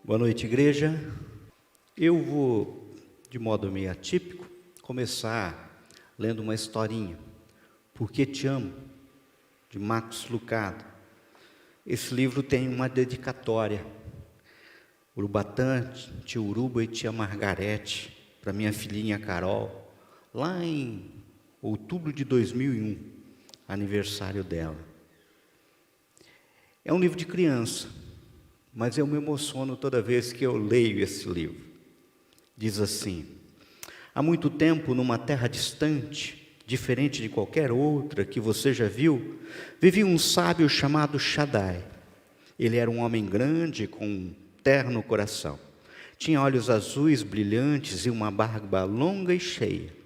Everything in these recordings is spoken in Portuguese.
Boa noite, igreja. Eu vou, de modo meio atípico, começar lendo uma historinha, Porque Te Amo, de Max Lucado. Esse livro tem uma dedicatória, Urubatã, tia Uruba e tia Margarete, para minha filhinha Carol, lá em outubro de 2001, aniversário dela. É um livro de criança, mas eu me emociono toda vez que eu leio esse livro. Diz assim: há muito tempo, numa terra distante, diferente de qualquer outra que você já viu, vivia um sábio chamado Shaddai. Ele era um homem grande, com um terno coração. Tinha olhos azuis brilhantes e uma barba longa e cheia.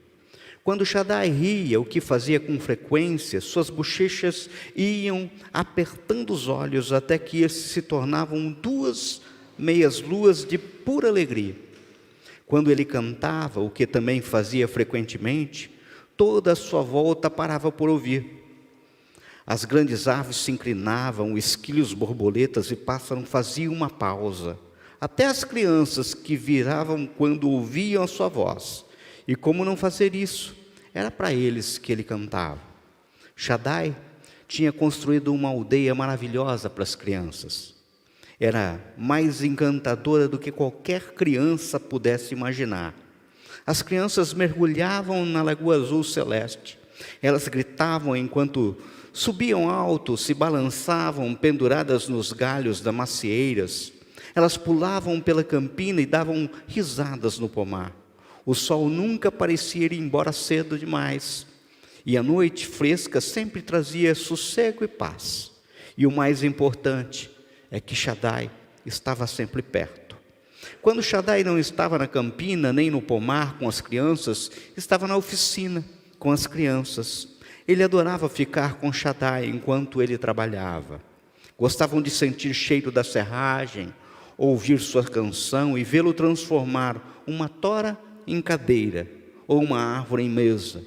Quando Shaddai ria, o que fazia com frequência, suas bochechas iam apertando os olhos até que esses se tornavam duas meias-luas de pura alegria. Quando ele cantava, o que também fazia frequentemente, toda a sua volta parava por ouvir. As grandes aves se inclinavam, esquilos, borboletas e pássaros faziam uma pausa. Até as crianças que viravam quando ouviam a sua voz. E como não fazer isso? Era para eles que ele cantava. Shaddai tinha construído uma aldeia maravilhosa para as crianças. Era mais encantadora do que qualquer criança pudesse imaginar. As crianças mergulhavam na lagoa azul celeste. Elas gritavam enquanto subiam alto, se balançavam penduradas nos galhos das macieiras. Elas pulavam pela campina e davam risadas no pomar. O sol nunca parecia ir embora cedo demais, e a noite fresca sempre trazia sossego e paz. E o mais importante é que Shaddai estava sempre perto. Quando Shaddai não estava na campina, nem no pomar com as crianças, estava na oficina com as crianças. Ele adorava ficar com Shaddai enquanto ele trabalhava. Gostavam de sentir cheiro da serragem, ouvir sua canção e vê-lo transformar uma tora em cadeira, ou uma árvore em mesa.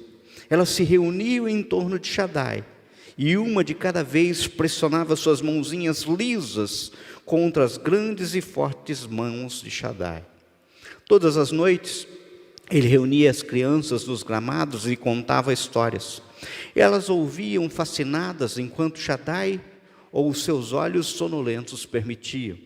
Elas se reuniam em torno de Shaddai, e uma de cada vez pressionava suas mãozinhas lisas contra as grandes e fortes mãos de Shaddai. Todas as noites, ele reunia as crianças nos gramados e contava histórias. Elas ouviam fascinadas enquanto Shaddai ou os seus olhos sonolentos permitiam.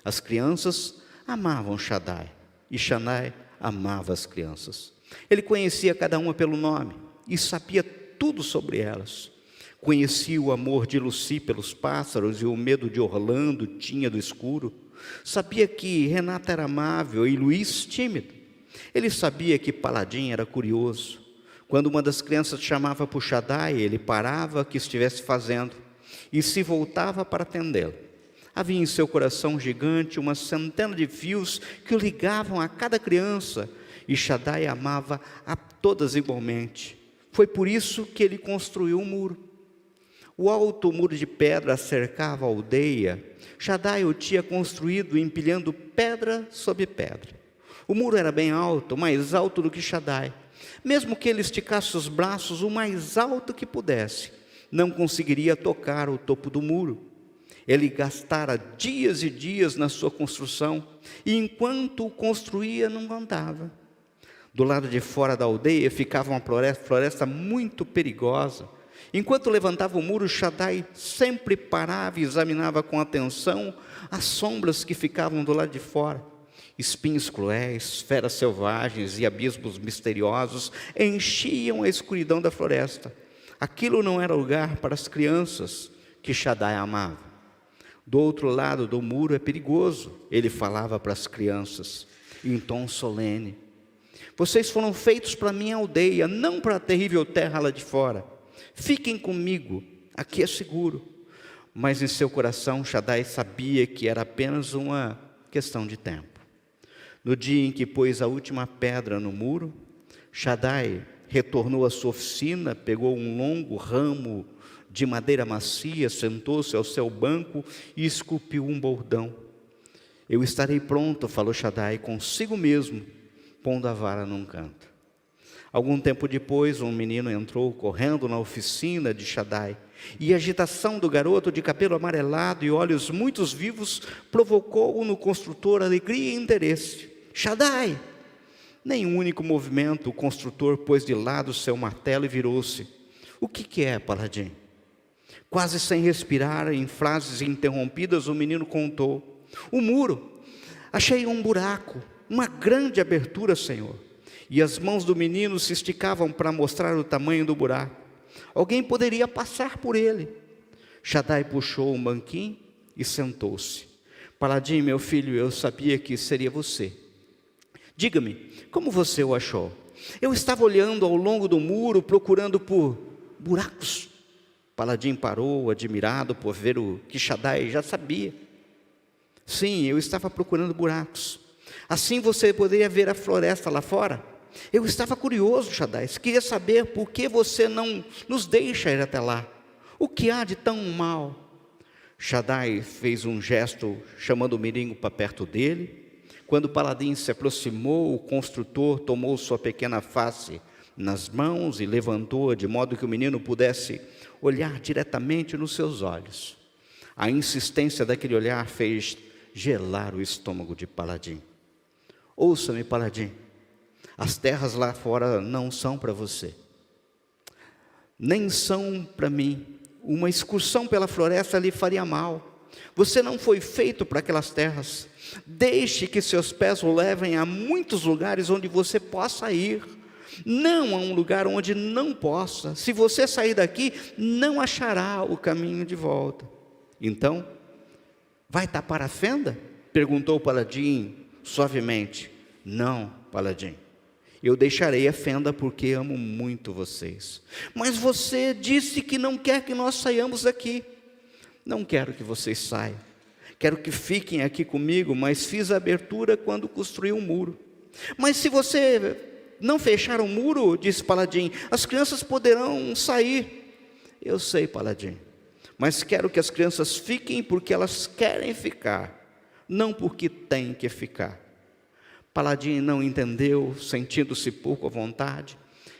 As crianças amavam Shaddai, e Shaddai amava as crianças. Ele conhecia cada uma pelo nome e sabia tudo sobre elas. Conhecia o amor de Lucy pelos pássaros e o medo de Orlando tinha do escuro. Sabia que Renata era amável e Luiz tímido. Ele sabia que Paladin era curioso. Quando uma das crianças chamava por Shaddai, ele parava o que estivesse fazendo e se voltava para atendê-la. Havia em seu coração gigante uma centena de fios que o ligavam a cada criança, e Shaddai amava a todas igualmente. Foi por isso que ele construiu um muro. O alto muro de pedra cercava a aldeia. Shaddai o tinha construído empilhando pedra sobre pedra. O muro era bem alto, mais alto do que Shaddai. Mesmo que ele esticasse os braços o mais alto que pudesse, não conseguiria tocar o topo do muro. Ele gastara dias e dias na sua construção, e enquanto o construía, não andava. Do lado de fora da aldeia ficava uma floresta muito perigosa. Enquanto levantava o muro, Shaddai sempre parava e examinava com atenção as sombras que ficavam do lado de fora. Espinhos cruéis, feras selvagens e abismos misteriosos enchiam a escuridão da floresta. Aquilo não era lugar para as crianças que Shaddai amava. Do outro lado do muro é perigoso, ele falava para as crianças, em tom solene. Vocês foram feitos para a minha aldeia, não para a terrível terra lá de fora. Fiquem comigo, aqui é seguro. Mas em seu coração, Shaddai sabia que era apenas uma questão de tempo. No dia em que pôs a última pedra no muro, Shaddai retornou à sua oficina, pegou um longo ramo de madeira macia, sentou-se ao seu banco e esculpiu um bordão. Eu estarei pronto, falou Shaddai consigo mesmo, pondo a vara num canto. Algum tempo depois, um menino entrou correndo na oficina de Shaddai, e a agitação do garoto de cabelo amarelado e olhos muito vivos provocou no construtor alegria e interesse. Shaddai! Nem um único movimento, o construtor pôs de lado seu martelo e virou-se. O que é, Paladim? Quase sem respirar, em frases interrompidas, o menino contou. O muro. Achei um buraco, uma grande abertura, Senhor. E as mãos do menino se esticavam para mostrar o tamanho do buraco. Alguém poderia passar por ele. Shaddai puxou um banquinho e sentou-se. Paladim, meu filho, eu sabia que seria você. Diga-me, como você o achou? Eu estava olhando ao longo do muro, procurando por buracos. Paladim parou, admirado por ver o que Shaddai já sabia. Sim, eu estava procurando buracos. Assim você poderia ver a floresta lá fora. Eu estava curioso, Shaddai, queria saber por que você não nos deixa ir até lá. O que há de tão mal? Shaddai fez um gesto chamando o menino para perto dele. Quando Paladim se aproximou, o construtor tomou sua pequena face nas mãos e levantou-a de modo que o menino pudesse olhar diretamente nos seus olhos. A insistência daquele olhar fez gelar o estômago de Paladim. Ouça-me, Paladim, as terras lá fora não são para você, nem são para mim. Uma excursão pela floresta lhe faria mal. Você não foi feito para aquelas terras. Deixe que seus pés o levem a muitos lugares onde você possa ir, não a um lugar onde não possa. Se você sair daqui, não achará o caminho de volta. Então, vai tapar a fenda? Perguntou Paladim suavemente. Não, Paladim, eu deixarei a fenda porque amo muito vocês. Mas você disse que não quer que nós saiamos daqui. Não quero que vocês saiam. Quero que fiquem aqui comigo, mas fiz a abertura quando construí um muro. Mas se você não fechar o muro, disse Paladim, as crianças poderão sair. Eu sei, Paladim, mas quero que as crianças fiquem porque elas querem ficar, não porque têm que ficar. Paladim não entendeu, sentindo-se pouco à vontade,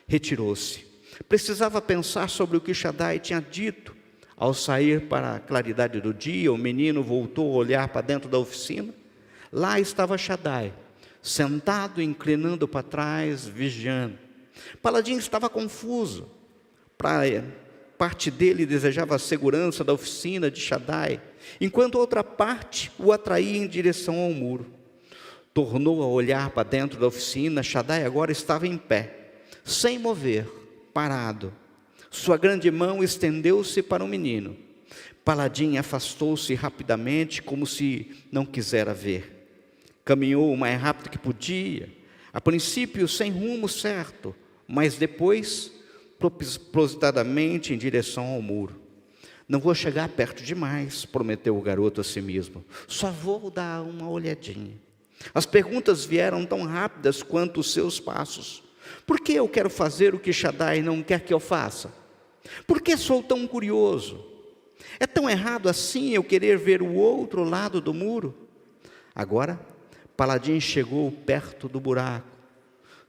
retirou-se. Precisava pensar sobre o que Shaddai tinha dito. Ao sair para a claridade do dia, o menino voltou a olhar para dentro da oficina. Lá estava Shaddai, sentado, inclinando para trás, vigiando. Paladim estava confuso. Parte dele desejava a segurança da oficina de Shaddai, enquanto outra parte o atraía em direção ao muro. Tornou a olhar para dentro da oficina. Shaddai agora estava em pé, sem mover, parado. Sua grande mão estendeu-se para o menino. Paladim afastou-se rapidamente, como se não quisera ver. Caminhou o mais rápido que podia, a princípio sem rumo certo, mas depois, propositadamente, em direção ao muro. Não vou chegar perto demais, prometeu o garoto a si mesmo. Só vou dar uma olhadinha. As perguntas vieram tão rápidas quanto os seus passos. Por que eu quero fazer o que Shaddai não quer que eu faça? Por que sou tão curioso? É tão errado assim eu querer ver o outro lado do muro? Agora, Paladim chegou perto do buraco.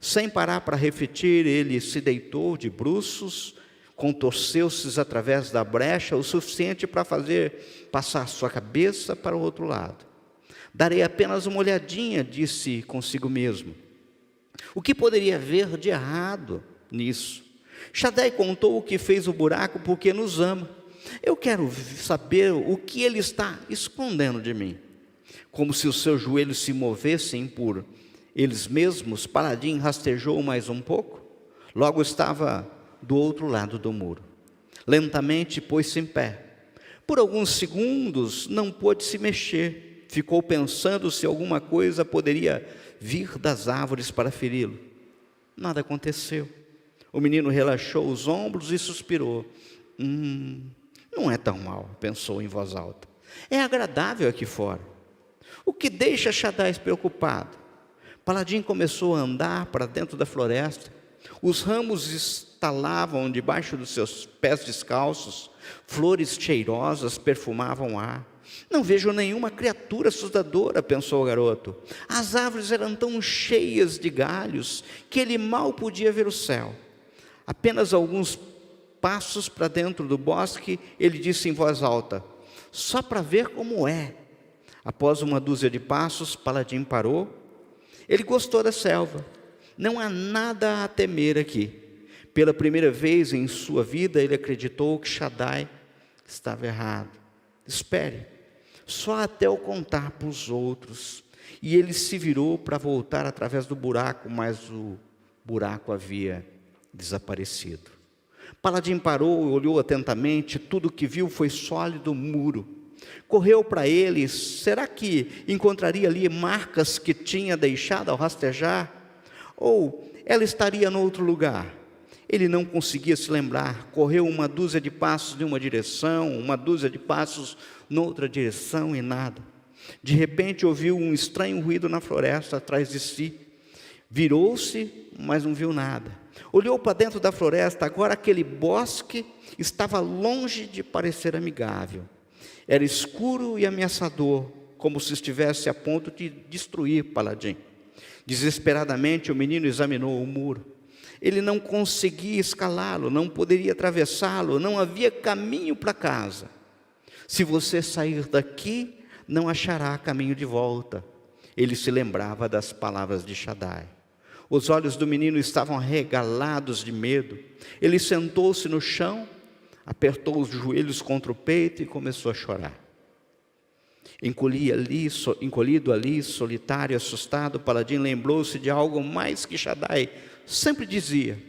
Sem parar para refletir, ele se deitou de bruços, contorceu-se através da brecha o suficiente para fazer passar sua cabeça para o outro lado. Darei apenas uma olhadinha, disse consigo mesmo. O que poderia haver de errado nisso? Shaddai contou que fez o buraco porque nos ama. Eu quero saber o que ele está escondendo de mim. Como se os seus joelhos se movessem por eles mesmos, Paladim rastejou mais um pouco. Logo estava do outro lado do muro. Lentamente pôs-se em pé. Por alguns segundos não pôde se mexer. Ficou pensando se alguma coisa poderia vir das árvores para feri-lo. Nada aconteceu. O menino relaxou os ombros e suspirou. Não é tão mal, pensou em voz alta. É agradável aqui fora. O que deixa Shaddai preocupado? Paladim começou a andar para dentro da floresta. Os ramos estalavam debaixo dos seus pés descalços. Flores cheirosas perfumavam o ar. Não vejo nenhuma criatura assustadora, pensou o garoto. As árvores eram tão cheias de galhos que ele mal podia ver o céu. Apenas alguns passos para dentro do bosque, ele disse em voz alta: só para ver como é. Após uma dúzia de passos, Paladin parou. Ele gostou da selva. Não há nada a temer aqui. Pela primeira vez em sua vida, ele acreditou que Shaddai estava errado. Espere, só até eu contar para os outros. E ele se virou para voltar através do buraco, mas o buraco havia desaparecido. Paladin parou, olhou atentamente, tudo o que viu foi sólido muro. Correu para ele, será que encontraria ali marcas que tinha deixado ao rastejar? Ou ela estaria em outro lugar? Ele não conseguia se lembrar, correu uma dúzia de passos em uma direção, uma dúzia de passos noutra direção e nada. De repente ouviu um estranho ruído na floresta atrás de si. Virou-se, mas não viu nada. Olhou para dentro da floresta, agora aquele bosque estava longe de parecer amigável. Era escuro e ameaçador, como se estivesse a ponto de destruir Paladin. Desesperadamente o menino examinou o muro. Ele não conseguia escalá-lo, não poderia atravessá-lo, não havia caminho para casa. Se você sair daqui, não achará caminho de volta. Ele se lembrava das palavras de Shaddai. Os olhos do menino estavam arregalados de medo. Ele sentou-se no chão, apertou os joelhos contra o peito e começou a chorar. Encolhido ali, solitário e assustado, Paladin lembrou-se de algo mais que Shaddai sempre dizia: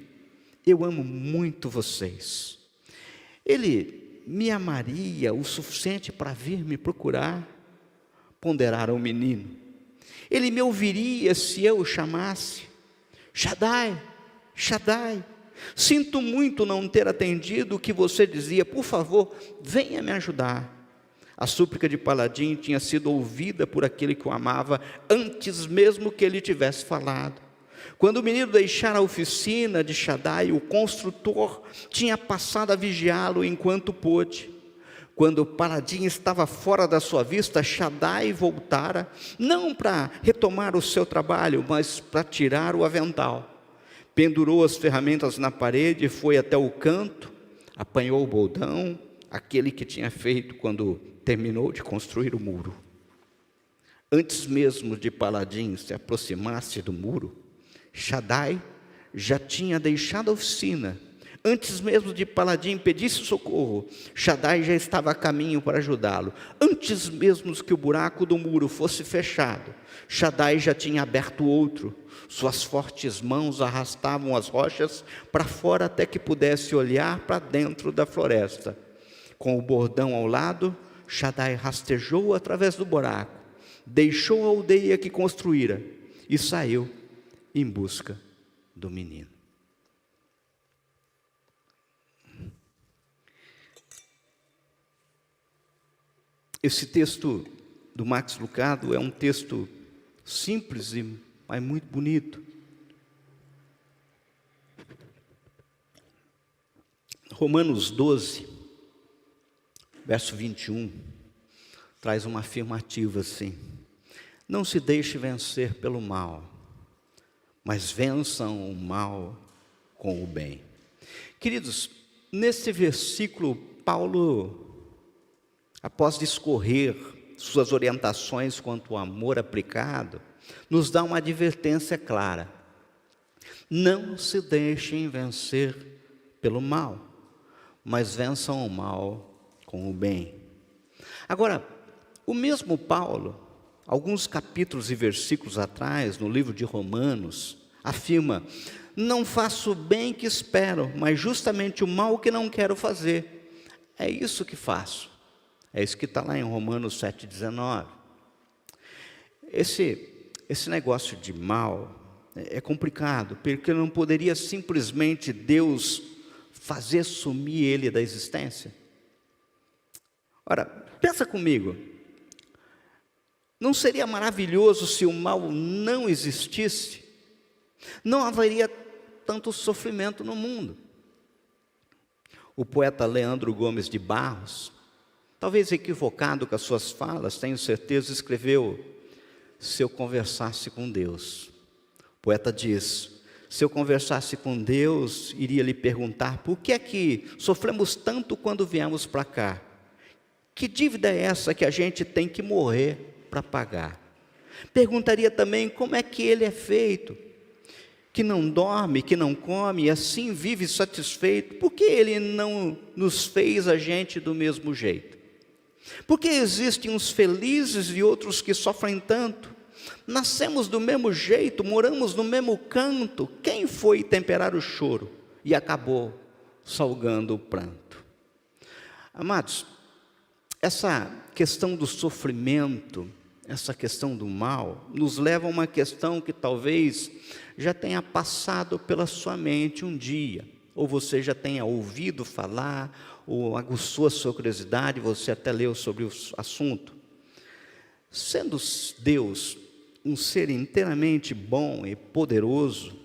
eu amo muito vocês. Ele me amaria o suficiente para vir me procurar? Ponderara o menino. Ele me ouviria se eu o chamasse? Shaddai, Shaddai, sinto muito não ter atendido o que você dizia, por favor, venha me ajudar. A súplica de Paladin tinha sido ouvida por aquele que o amava, antes mesmo que ele tivesse falado. Quando o menino deixara a oficina de Shaddai, o construtor tinha passado a vigiá-lo enquanto pôde. Quando Paladin estava fora da sua vista, Shaddai voltara, não para retomar o seu trabalho, mas para tirar o avental. Pendurou as ferramentas na parede, foi até o canto, apanhou o bordão, aquele que tinha feito quando terminou de construir o muro. Antes mesmo de Paladin se aproximasse do muro, Shaddai já tinha deixado a oficina. Antes mesmo de Paladin pedisse socorro, Shaddai já estava a caminho para ajudá-lo. Antes mesmo que o buraco do muro fosse fechado, Shaddai já tinha aberto outro. Suas fortes mãos arrastavam as rochas para fora até que pudesse olhar para dentro da floresta. Com o bordão ao lado, Shaddai rastejou através do buraco, deixou a aldeia que construíra e saiu em busca do menino. Esse texto do Max Lucado é um texto simples, mas muito bonito. Romanos 12, verso 21, traz uma afirmativa assim: não se deixe vencer pelo mal, mas vençam o mal com o bem. Queridos, nesse versículo, Paulo, após discorrer suas orientações quanto ao amor aplicado, nos dá uma advertência clara: não se deixem vencer pelo mal, mas vençam o mal com o bem. Agora, o mesmo Paulo, alguns capítulos e versículos atrás, no livro de Romanos, afirma: não faço o bem que espero, mas justamente o mal que não quero fazer. É isso que faço. É isso que está lá em Romanos 7,19. Esse negócio de mal é complicado, porque não poderia simplesmente Deus fazer sumir ele da existência. Ora, pensa comigo, não seria maravilhoso se o mal não existisse? Não haveria tanto sofrimento no mundo. O poeta Leandro Gomes de Barros talvez equivocado com as suas falas, tenho certeza, escreveu: se eu conversasse com Deus. O poeta diz: se eu conversasse com Deus, iria lhe perguntar por que é que sofremos tanto quando viemos para cá? Que dívida é essa que a gente tem que morrer para pagar? Perguntaria também como é que ele é feito, que não dorme, que não come, e assim vive satisfeito. Por que ele não nos fez a gente do mesmo jeito? Por que existem uns felizes e outros que sofrem tanto? Nascemos do mesmo jeito, moramos no mesmo canto. Quem foi temperar o choro e acabou salgando o pranto? Amados, essa questão do sofrimento, essa questão do mal, nos leva a uma questão que talvez já tenha passado pela sua mente um dia, ou você já tenha ouvido falar, ou aguçou a sua curiosidade, você até leu sobre o assunto. Sendo Deus um ser inteiramente bom e poderoso,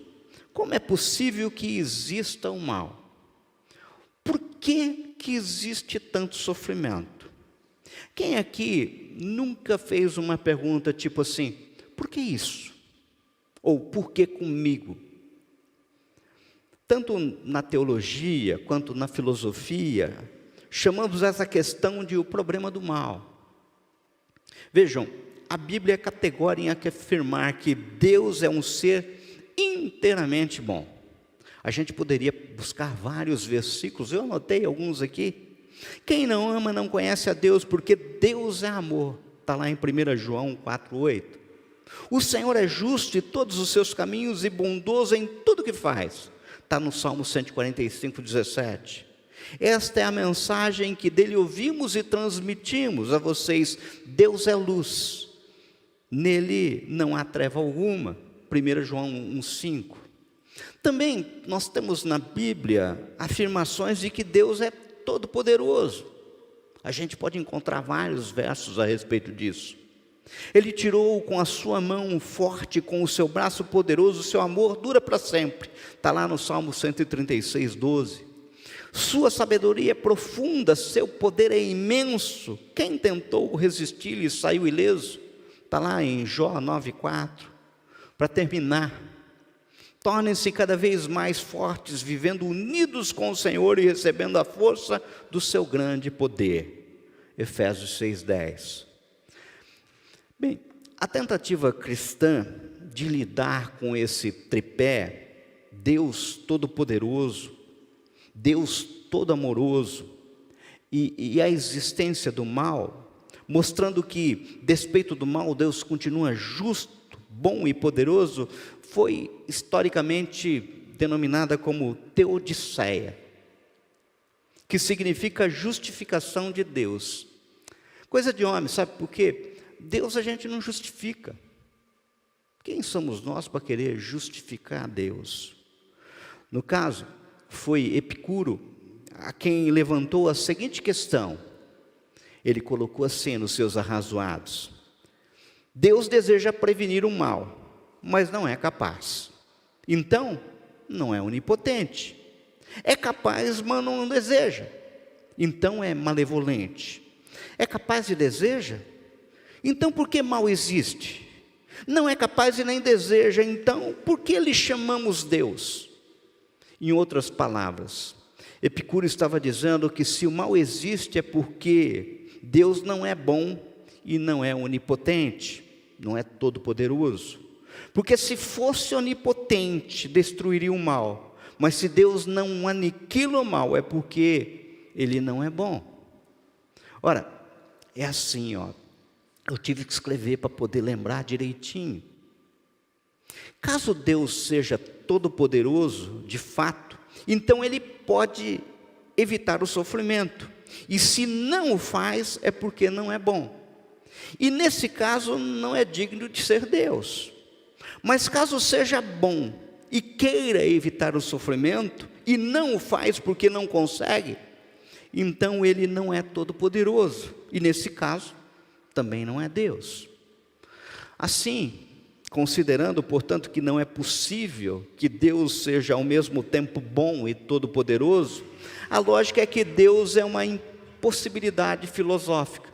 como é possível que exista o mal? Por que existe tanto sofrimento? Quem aqui nunca fez uma pergunta tipo assim: por que isso? Ou por que comigo? Tanto na teologia quanto na filosofia, chamamos essa questão de o problema do mal. Vejam, a Bíblia é categórica em afirmar que Deus é um ser inteiramente bom. A gente poderia buscar vários versículos, eu anotei alguns aqui. Quem não ama não conhece a Deus, porque Deus é amor. Está lá em 1 João 4,8. O Senhor é justo em todos os seus caminhos e bondoso em tudo que faz. Está no Salmo 145,17. Esta é a mensagem que dele ouvimos e transmitimos a vocês. Deus é luz, nele não há treva alguma. 1 João 1,5. Também nós temos na Bíblia afirmações de que Deus é todo-poderoso. A gente pode encontrar vários versos a respeito disso. Ele tirou com a sua mão forte, com o seu braço poderoso, o seu amor dura para sempre. Está lá no Salmo 136,12. Sua sabedoria é profunda, seu poder é imenso. Quem tentou resistir-lhe saiu ileso. Está lá em Jó 9,4. Para terminar, tornem-se cada vez mais fortes, vivendo unidos com o Senhor e recebendo a força do seu grande poder. Efésios 6,10. Bem, a tentativa cristã de lidar com esse tripé, Deus Todo-Poderoso, Deus Todo-Amoroso e a existência do mal, mostrando que, despeito do mal, Deus continua justo, bom e poderoso, foi historicamente denominada como teodiceia, que significa justificação de Deus. Coisa de homem, sabe por quê? Deus a gente não justifica. Quem somos nós para querer justificar Deus? No caso, foi Epicuro a quem levantou a seguinte questão. Ele colocou assim nos seus arrazoados: Deus deseja prevenir o mal, mas não é capaz. Então, não é onipotente. É capaz, mas não deseja. Então é malevolente. É capaz e deseja? Então por que mal existe? Não é capaz e nem deseja, então por que lhe chamamos Deus? Em outras palavras, Epicuro estava dizendo que se o mal existe é porque Deus não é bom e não é onipotente, não é todo-poderoso. Porque se fosse onipotente, destruiria o mal. Mas se Deus não aniquila o mal, é porque Ele não é bom. Ora, é assim, ó. Eu tive que escrever para poder lembrar direitinho. Caso Deus seja todo-poderoso, de fato, então Ele pode evitar o sofrimento. E se não o faz, é porque não é bom. E nesse caso, não é digno de ser Deus. Mas caso seja bom e queira evitar o sofrimento, e não o faz porque não consegue, então Ele não é todo-poderoso. E nesse caso, também não é Deus. Assim, considerando, portanto, que não é possível que Deus seja ao mesmo tempo bom e todo-poderoso, a lógica é que Deus é uma impossibilidade filosófica.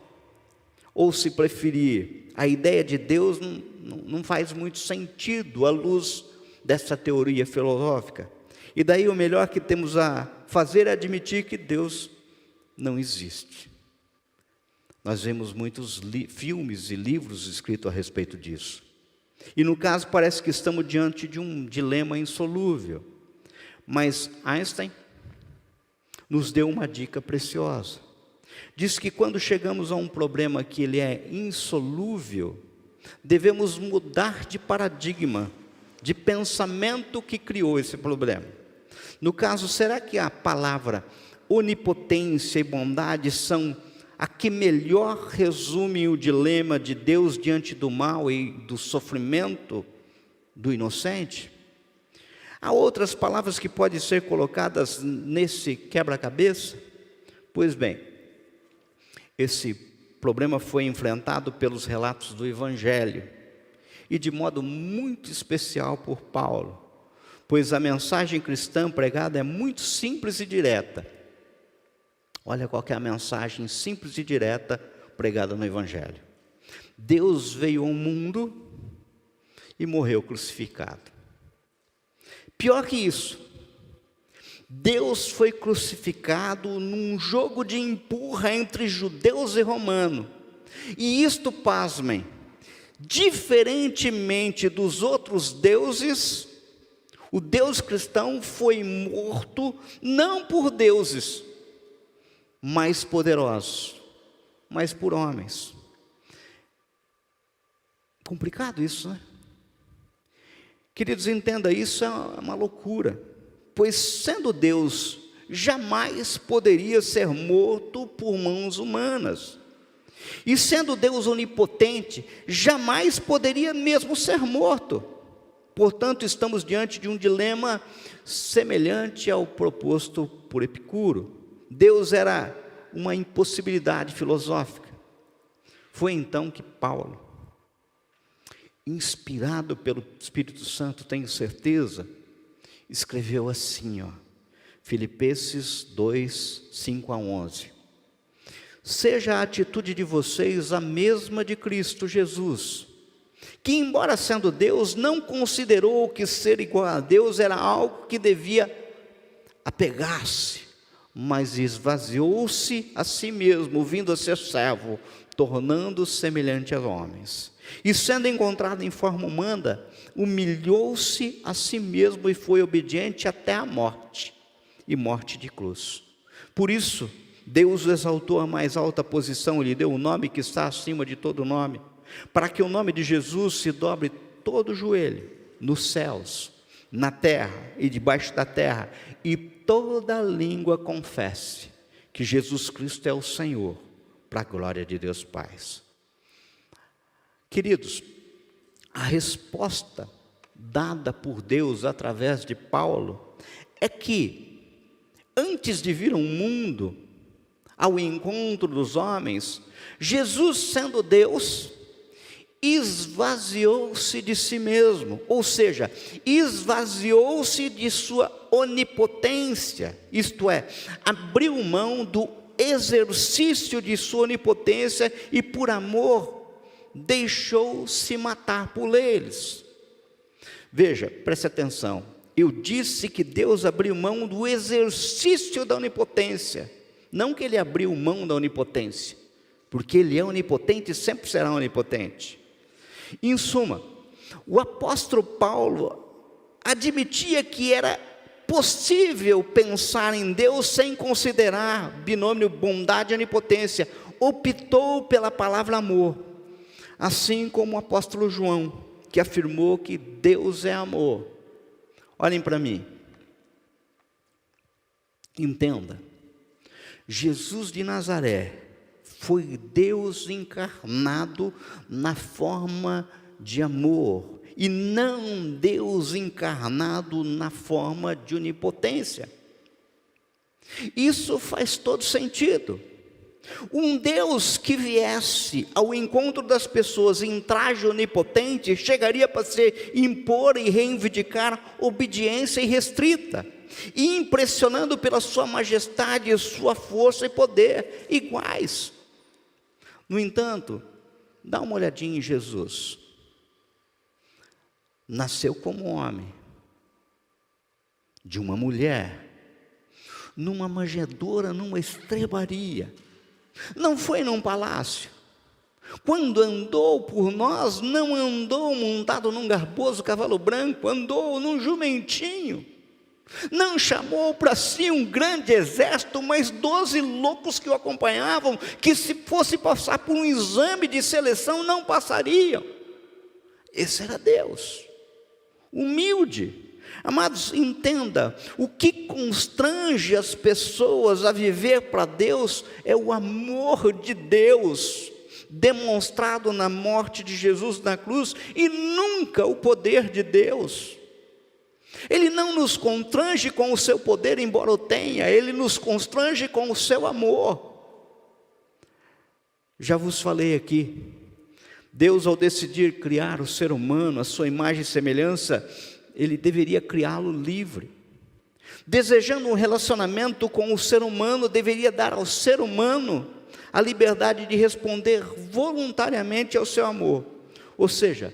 Ou, se preferir, a ideia de Deus não faz muito sentido à luz dessa teoria filosófica. E daí o melhor que temos a fazer é admitir que Deus não existe. Nós vemos muitos filmes e livros escritos a respeito disso. E no caso parece que estamos diante de um dilema insolúvel. Mas Einstein nos deu uma dica preciosa. Diz que quando chegamos a um problema que ele é insolúvel, devemos mudar de paradigma, de pensamento que criou esse problema. No caso, será que a palavra onipotência e bondade são a que melhor resume o dilema de Deus diante do mal e do sofrimento do inocente? Há outras palavras que podem ser colocadas nesse quebra-cabeça? Pois bem, esse problema foi enfrentado pelos relatos do Evangelho, e de modo muito especial por Paulo, pois a mensagem cristã pregada é muito simples e direta. Olha qual que é a mensagem simples e direta pregada no Evangelho. Deus veio ao mundo e morreu crucificado. Pior que isso, Deus foi crucificado num jogo de empurra entre judeus e romanos. E isto, pasmem, diferentemente dos outros deuses, o Deus cristão foi morto não por deuses mais poderosos, mas por homens. Complicado isso, né? Queridos, entenda, isso é uma loucura, pois sendo Deus, jamais poderia ser morto por mãos humanas. E sendo Deus onipotente, jamais poderia mesmo ser morto. Portanto, estamos diante de um dilema semelhante ao proposto por Epicuro. Deus era uma impossibilidade filosófica. Foi então que Paulo, inspirado pelo Espírito Santo, tenho certeza, escreveu assim, Filipenses 2, 5 a 11. Seja a atitude de vocês a mesma de Cristo Jesus, que embora sendo Deus, não considerou que ser igual a Deus era algo que devia apegar-se, mas esvaziou-se a si mesmo, vindo a ser servo, tornando-se semelhante aos homens. E sendo encontrado em forma humana, humilhou-se a si mesmo e foi obediente até a morte, e morte de cruz. Por isso, Deus o exaltou à mais alta posição, lhe deu o nome que está acima de todo nome, para que o nome de Jesus se dobre todo o joelho, nos céus, na terra e debaixo da terra, e toda língua confesse que Jesus Cristo é o Senhor, para a glória de Deus Pai. Queridos, a resposta dada por Deus através de Paulo é que, antes de vir ao mundo, ao encontro dos homens, Jesus, sendo Deus, esvaziou-se de si mesmo, ou seja, esvaziou-se de sua onipotência, isto é, abriu mão do exercício de sua onipotência e por amor deixou-se matar por eles. Veja, preste atenção, eu disse que Deus abriu mão do exercício da onipotência, não que ele abriu mão da onipotência, porque ele é onipotente e sempre será onipotente. Em suma, o apóstolo Paulo admitia que era possível pensar em Deus sem considerar binômio bondade e onipotência, optou pela palavra amor, assim como o apóstolo João, que afirmou que Deus é amor. Olhem para mim, entenda, Jesus de Nazaré foi Deus encarnado na forma de amor, e não Deus encarnado na forma de onipotência. Isso faz todo sentido. Um Deus que viesse ao encontro das pessoas em traje onipotente, chegaria para se impor e reivindicar obediência irrestrita, e impressionando pela sua majestade, sua força e poder iguais. No entanto, dá uma olhadinha em Jesus. Nasceu como homem, de uma mulher, numa manjedoura, numa estrebaria. Não foi num palácio. Quando andou por nós, não andou montado num garboso cavalo branco, andou num jumentinho. Não chamou para si um grande exército, mas 12 loucos que o acompanhavam, que se fosse passar por um exame de seleção, não passariam. Esse era Deus, humilde. Amados, entenda, o que constrange as pessoas a viver para Deus é o amor de Deus, demonstrado na morte de Jesus na cruz, e nunca o poder de Deus. Ele não nos constrange com o seu poder, embora o tenha, ele nos constrange com o seu amor. Já vos falei aqui, Deus, ao decidir criar o ser humano, a sua imagem e semelhança, ele deveria criá-lo livre. Desejando um relacionamento com o ser humano, deveria dar ao ser humano a liberdade de responder voluntariamente ao seu amor. Ou seja,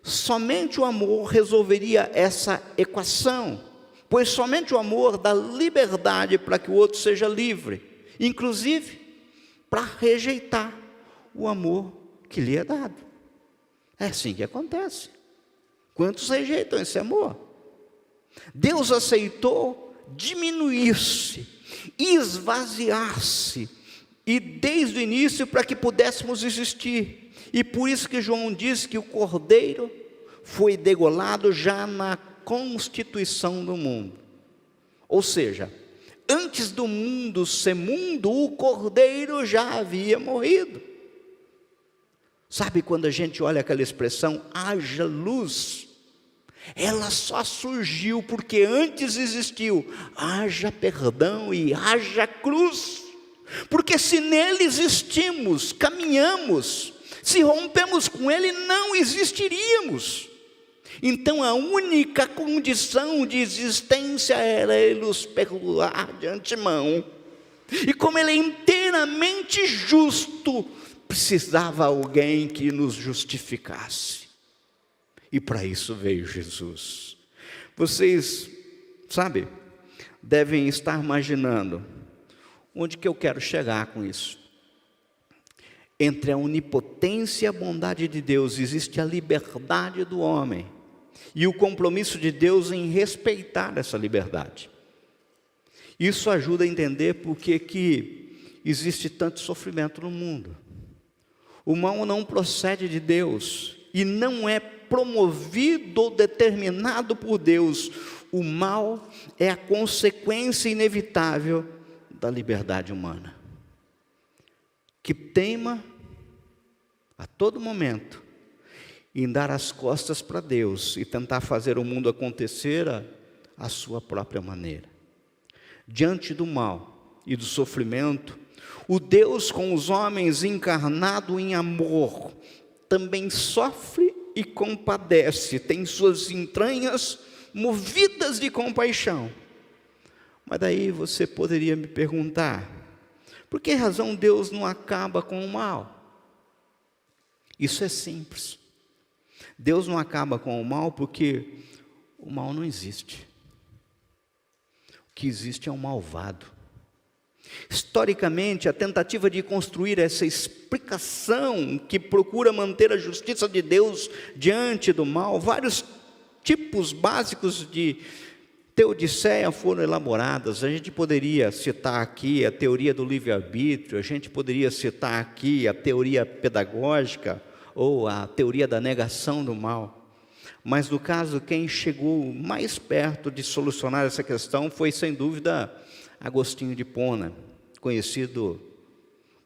somente o amor resolveria essa equação, pois somente o amor dá liberdade para que o outro seja livre, inclusive para rejeitar o amor que lhe é dado. É assim que acontece. Quantos rejeitam esse amor? Deus aceitou diminuir-se, esvaziar-se, e desde o início para que pudéssemos existir. E por isso que João diz que o Cordeiro foi degolado já na constituição do mundo. Ou seja, antes do mundo ser mundo, o Cordeiro já havia morrido. Sabe quando a gente olha aquela expressão, haja luz? Ela só surgiu porque antes existiu, haja perdão e haja cruz. Porque se nele existimos, caminhamos, se rompemos com ele, não existiríamos. Então a única condição de existência era ele nos perdoar de antemão. E como ele é inteiramente justo, precisava alguém que nos justificasse. E para isso veio Jesus. Vocês, sabe, devem estar imaginando onde que eu quero chegar com isso. Entre a onipotência e a bondade de Deus existe a liberdade do homem e o compromisso de Deus em respeitar essa liberdade. Isso ajuda a entender por que existe tanto sofrimento no mundo. O mal não procede de Deus e não é promovido ou determinado por Deus. O mal é a consequência inevitável da liberdade humana, que teima a todo momento em dar as costas para Deus e tentar fazer o mundo acontecer à sua própria maneira. Diante do mal e do sofrimento, o Deus com os homens encarnado em amor também sofre e compadece, tem suas entranhas movidas de compaixão. Mas daí você poderia me perguntar, por que razão Deus não acaba com o mal? Isso é simples. Deus não acaba com o mal porque o mal não existe. O que existe é um malvado. Historicamente, a tentativa de construir essa explicação que procura manter a justiça de Deus diante do mal, vários tipos básicos de teodiceia foram elaboradas. A gente poderia citar aqui a teoria do livre-arbítrio, a gente poderia citar aqui a teoria pedagógica ou a teoria da negação do mal. Mas no caso, quem chegou mais perto de solucionar essa questão foi, sem dúvida, Agostinho de Hipona, conhecido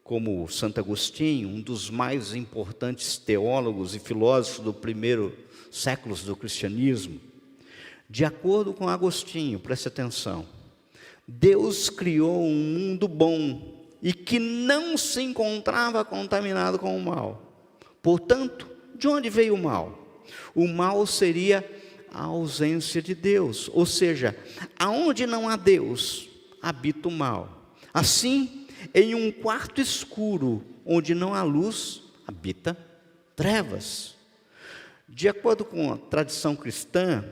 como Santo Agostinho, um dos mais importantes teólogos e filósofos do primeiro séculos do cristianismo. De acordo com Agostinho, preste atenção, Deus criou um mundo bom e que não se encontrava contaminado com o mal. Portanto, de onde veio o mal? O mal seria a ausência de Deus. Ou seja, aonde não há Deus, habita o mal. Assim, em um quarto escuro, onde não há luz, habita trevas. De acordo com a tradição cristã,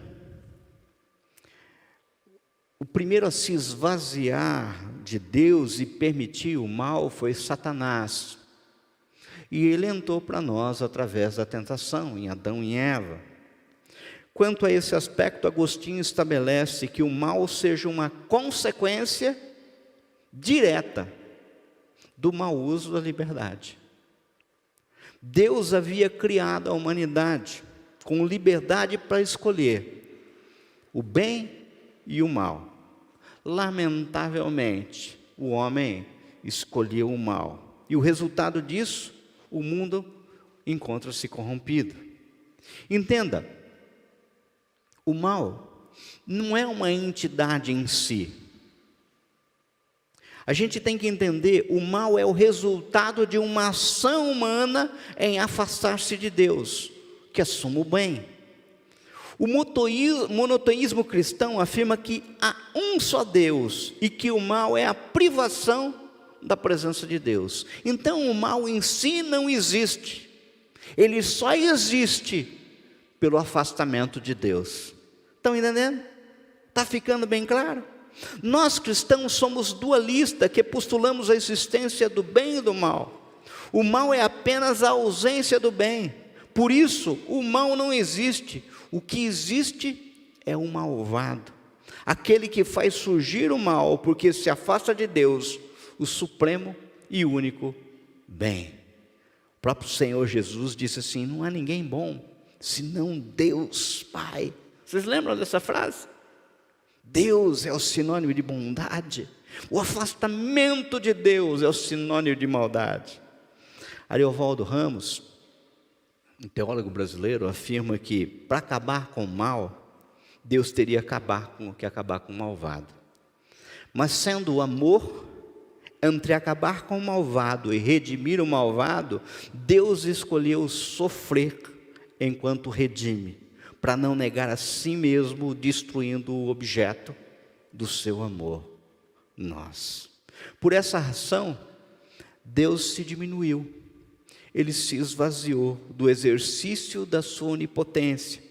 o primeiro a se esvaziar de Deus e permitir o mal foi Satanás. E ele entrou para nós através da tentação, em Adão e Eva. Quanto a esse aspecto, Agostinho estabelece que o mal seja uma consequência direta do mau uso da liberdade. Deus havia criado a humanidade com liberdade para escolher o bem e o mal. Lamentavelmente, o homem escolheu o mal. E o resultado disso, o mundo encontra-se corrompido. Entenda, o mal não é uma entidade em si. A gente tem que entender, o mal é o resultado de uma ação humana em afastar-se de Deus, que assuma o bem. O monoteísmo cristão afirma que há um só Deus e que o mal é a privação da presença de Deus. Então o mal em si não existe, ele só existe pelo afastamento de Deus. Estão entendendo? Está ficando bem claro? Nós cristãos somos dualistas que postulamos a existência do bem e do mal. O mal é apenas a ausência do bem, por isso o mal não existe. O que existe é o malvado, aquele que faz surgir o mal porque se afasta de Deus, o supremo e único bem. O próprio Senhor Jesus disse assim: não há ninguém bom senão Deus Pai. Vocês lembram dessa frase? Deus é o sinônimo de bondade, o afastamento de Deus é o sinônimo de maldade. Ariovaldo Ramos, um teólogo brasileiro, afirma que para acabar com o mal, Deus teria que acabar com o malvado. Mas sendo o amor, entre acabar com o malvado e redimir o malvado, Deus escolheu sofrer enquanto redime, para não negar a si mesmo, destruindo o objeto do seu amor, nós. Por essa razão, Deus se diminuiu, ele se esvaziou do exercício da sua onipotência,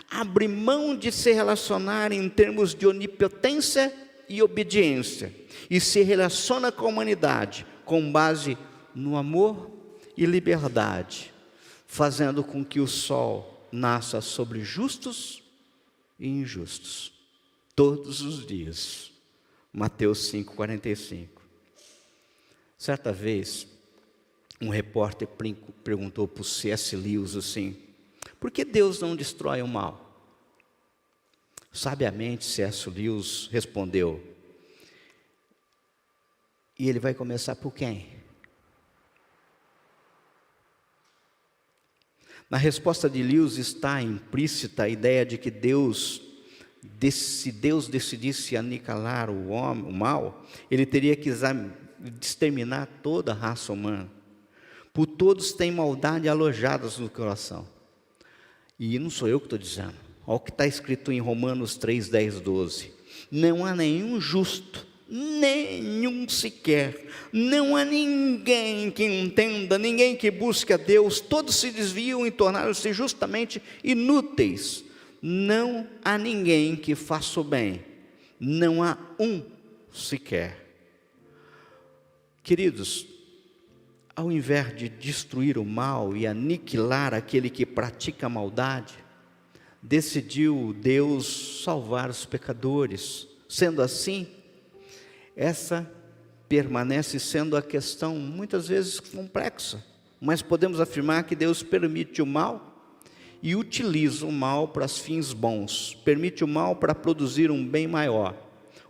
abre mão de se relacionar em termos de onipotência e obediência, e se relaciona com a humanidade com base no amor e liberdade, fazendo com que o sol nasça sobre justos e injustos, todos os dias. Mateus 5,45. Certa vez, um repórter perguntou para o C.S. Lewis assim: por que Deus não destrói o mal? Sabiamente, C.S. Lewis respondeu: e ele vai começar por quem? Na resposta de Lewis está implícita a ideia de que se Deus decidisse aniquilar o mal, ele teria que exterminar toda a raça humana. Por todos tem maldade alojadas no coração. E não sou eu que estou dizendo. Olha o que está escrito em Romanos 3, 10, 12. Não há nenhum justo, nenhum sequer. Não há ninguém que entenda, ninguém que busque a Deus. Todos se desviam e tornaram-se justamente inúteis. Não há ninguém que faça o bem. Não há um sequer. Queridos, ao invés de destruir o mal e aniquilar aquele que pratica a maldade, decidiu Deus salvar os pecadores. Sendo assim, essa permanece sendo a questão muitas vezes complexa, mas podemos afirmar que Deus permite o mal e utiliza o mal para fins bons, permite o mal para produzir um bem maior,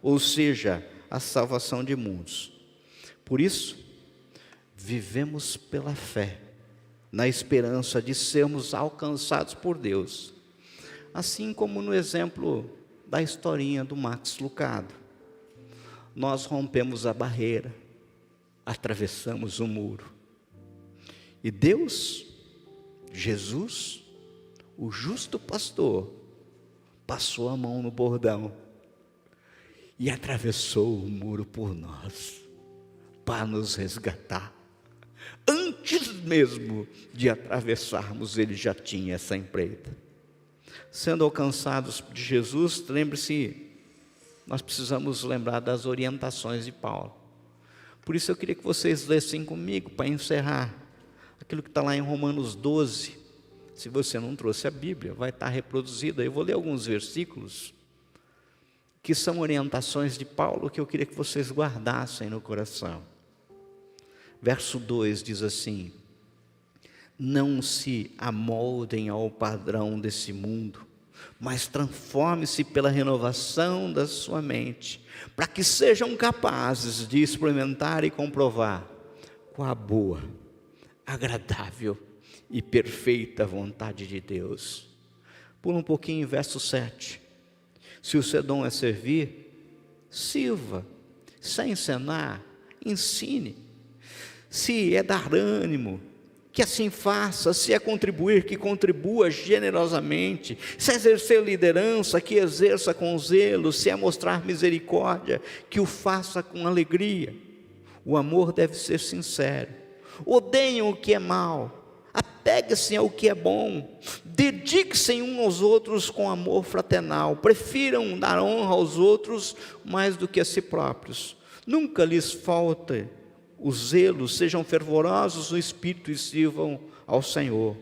ou seja, a salvação de mundos. Por isso, vivemos pela fé, na esperança de sermos alcançados por Deus, assim como no exemplo da historinha do Max Lucado. Nós rompemos a barreira, atravessamos o muro, e Deus, Jesus, o justo pastor, passou a mão no bordão e atravessou o muro por nós, para nos resgatar. Antes mesmo de atravessarmos, ele já tinha essa empreita. Sendo alcançados de Jesus, lembre-se, nós precisamos lembrar das orientações de Paulo. Por isso eu queria que vocês lessem comigo, para encerrar, aquilo que está lá em Romanos 12. Se você não trouxe a Bíblia, vai estar reproduzida. Eu vou ler alguns versículos, que são orientações de Paulo, que eu queria que vocês guardassem no coração. Verso 2 diz assim: não se amoldem ao padrão desse mundo, mas transforme-se pela renovação da sua mente, para que sejam capazes de experimentar e comprovar qual a boa, agradável e perfeita vontade de Deus. Pula um pouquinho, verso 7. Se o seu dom é servir, sirva. Se é ensinar, ensine. Se é dar ânimo, que assim faça. Se é contribuir, que contribua generosamente. Se é exercer liderança, que exerça com zelo. Se é mostrar misericórdia, que o faça com alegria. O amor deve ser sincero. Odeiem o que é mal, apegue-se ao que é bom, dedique-se uns aos outros com amor fraternal, prefiram dar honra aos outros mais do que a si próprios. Nunca lhes falte o zelo, sejam fervorosos no espírito e sirvam ao Senhor.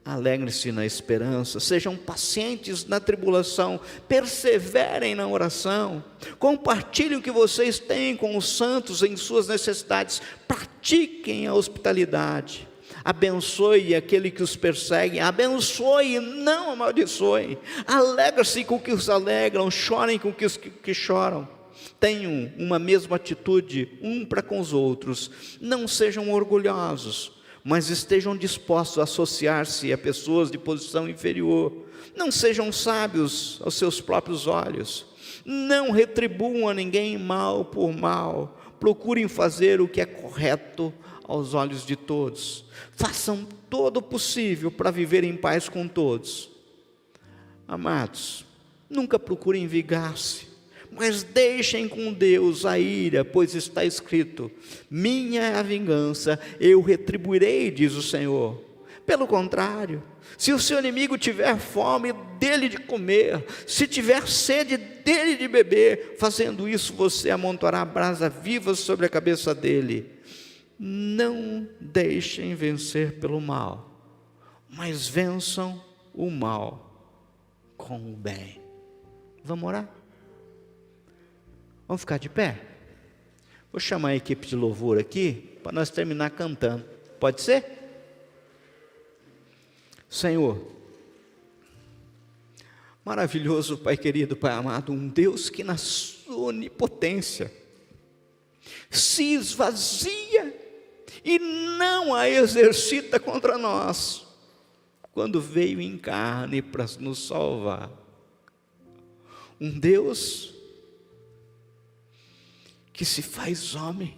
Alegrem-se na esperança, sejam pacientes na tribulação, perseverem na oração, compartilhem o que vocês têm com os santos em suas necessidades, pratiquem a hospitalidade, abençoe aquele que os persegue, abençoe, não amaldiçoe, alegrem-se com os que os alegram, chorem com os que choram, tenham uma mesma atitude para com os outros, não sejam orgulhosos, mas estejam dispostos a associar-se a pessoas de posição inferior. Não sejam sábios aos seus próprios olhos. Não retribuam a ninguém mal por mal. Procurem fazer o que é correto aos olhos de todos. Façam todo o possível para viver em paz com todos. Amados, nunca procurem vingar-se, mas deixem com Deus a ira, pois está escrito: minha é a vingança, eu retribuirei, diz o Senhor. Pelo contrário, se o seu inimigo tiver fome, dele de comer, se tiver sede, dele de beber, fazendo isso você amontoará brasa viva sobre a cabeça dele. Não deixem vencer pelo mal, mas vençam o mal com o bem. Vamos orar? Vamos ficar de pé? Vou chamar a equipe de louvor aqui, para nós terminar cantando. Pode ser? Senhor, maravilhoso Pai querido, Pai amado, um Deus que na sua onipotência se esvazia e não a exercita contra nós, quando veio em carne para nos salvar. Um Deus que se faz homem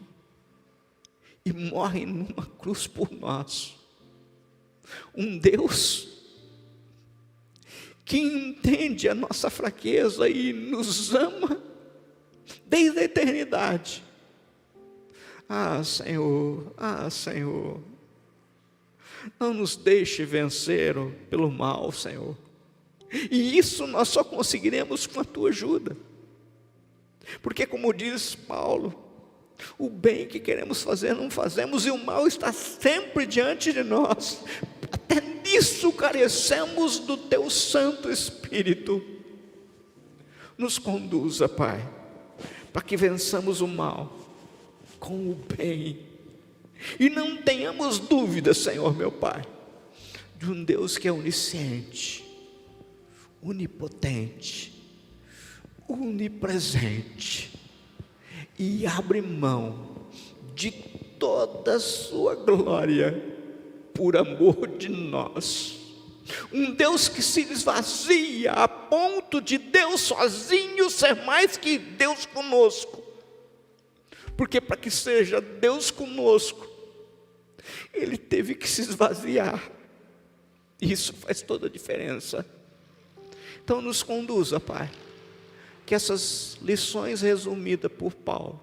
e morre numa cruz por nós. Um Deus que entende a nossa fraqueza e nos ama desde a eternidade. Ah, Senhor, não nos deixe vencer pelo mal, Senhor. E isso nós só conseguiremos com a Tua ajuda. Porque, como diz Paulo, o bem que queremos fazer não fazemos, e o mal está sempre diante de nós. Até nisso carecemos do Teu Santo Espírito. Nos conduza, Pai, para que vençamos o mal com o bem, e não tenhamos dúvida, Senhor meu Pai, de um Deus que é onisciente, onipotente, onipresente, e abre mão de toda a sua glória por amor de nós. Um Deus que se esvazia a ponto de Deus sozinho ser mais que Deus conosco, porque para que seja Deus conosco, Ele teve que se esvaziar. Isso faz toda a diferença. Então nos conduza, Pai, que essas lições resumidas por Paulo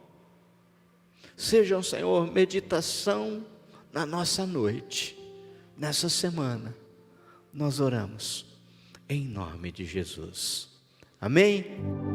sejam, Senhor, meditação na nossa noite, nessa semana. Nós oramos em nome de Jesus. Amém?